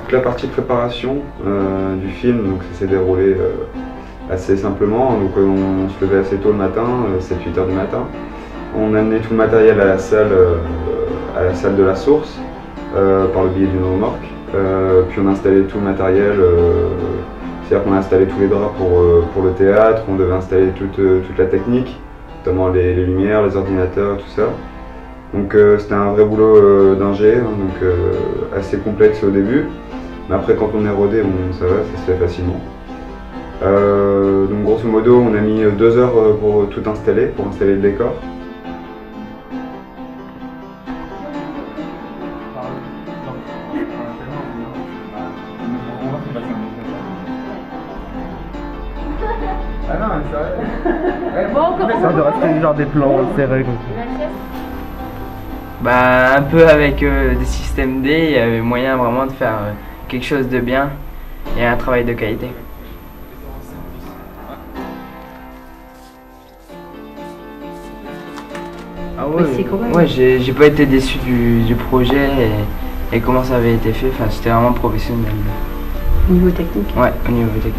La partie préparation du film, donc ça s'est déroulé assez simplement. Donc on se levait assez tôt le matin, 7-8 heures du matin. On amenait tout le matériel à la salle de la source par le biais d'une remorque. Puis on installait tout le matériel, c'est-à-dire qu'on a installé tous les draps pour le théâtre, on devait installer toute la technique, notamment les lumières, les ordinateurs, tout ça. Donc c'était un vrai boulot d'ingé, hein, donc assez complexe au début. Mais après, quand on est rodé, ça va, ça se fait facilement. Donc grosso modo, on a mis 2 heures pour tout installer, pour installer le décor. Ah non, mais c'est vrai. Ça doit rester genre des plans serrés comme ça. Bah, un peu avec des systèmes D, il y avait moyen vraiment de faire quelque chose de bien et un travail de qualité. Ah ouais, j'ai pas été déçu du projet et comment ça avait été fait, enfin, c'était vraiment professionnel. Au niveau technique? Ouais, au niveau technique.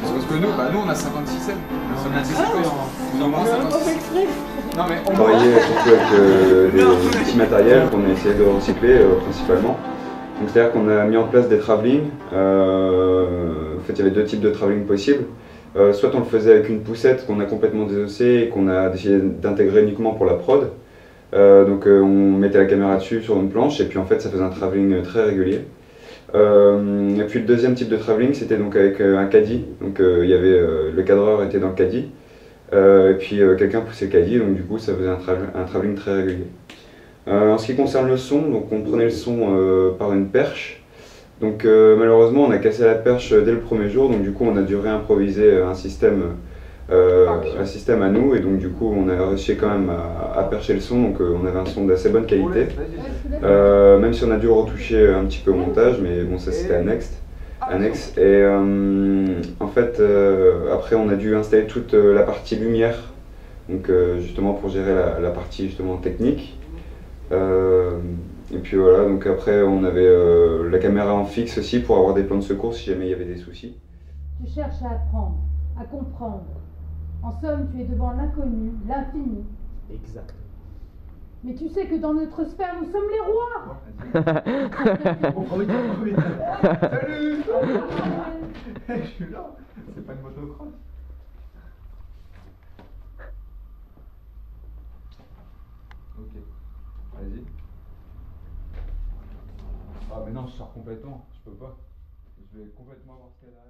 Parce que nous on a 56 scènes. On a anticipé en moins 56. Non mais on travaillait surtout avec des petits matériels qu'on a essayé de recycler principalement. Donc c'est-à-dire qu'on a mis en place des travelling. En fait, il y avait 2 types de travelling possibles. Soit on le faisait avec une poussette qu'on a complètement désossée et qu'on a décidé d'intégrer uniquement pour la prod. Donc on mettait la caméra dessus sur une planche et puis en fait ça faisait un travelling très régulier. Et puis le deuxième type de travelling, c'était donc avec un caddie. Donc il y avait le cadreur était dans le caddie et puis quelqu'un poussait le caddie, donc du coup ça faisait un travelling très régulier. En ce qui concerne le son, donc on prenait le son par une perche. Donc malheureusement on a cassé la perche dès le premier jour, donc du coup on a dû réimproviser un système à nous, et donc du coup on a réussi quand même à percher le son, donc on avait un son d'assez bonne qualité, même si on a dû retoucher un petit peu au montage, mais bon ça c'était annexe. Et en fait après on a dû installer toute la partie lumière, donc justement pour gérer la partie justement technique. Et puis voilà, donc après on avait la caméra en fixe aussi pour avoir des plans de secours si jamais il y avait des soucis. Tu cherches à apprendre, à comprendre. En somme, tu es devant l'inconnu, l'infini. Exact. Mais tu sais que dans notre sphère, nous sommes les rois. Salut. Je suis là. C'est pas une motocross. Ok. Vas-y. Ah mais non, je sors complètement. Je peux pas. Je vais complètement avoir ce qu'elle a.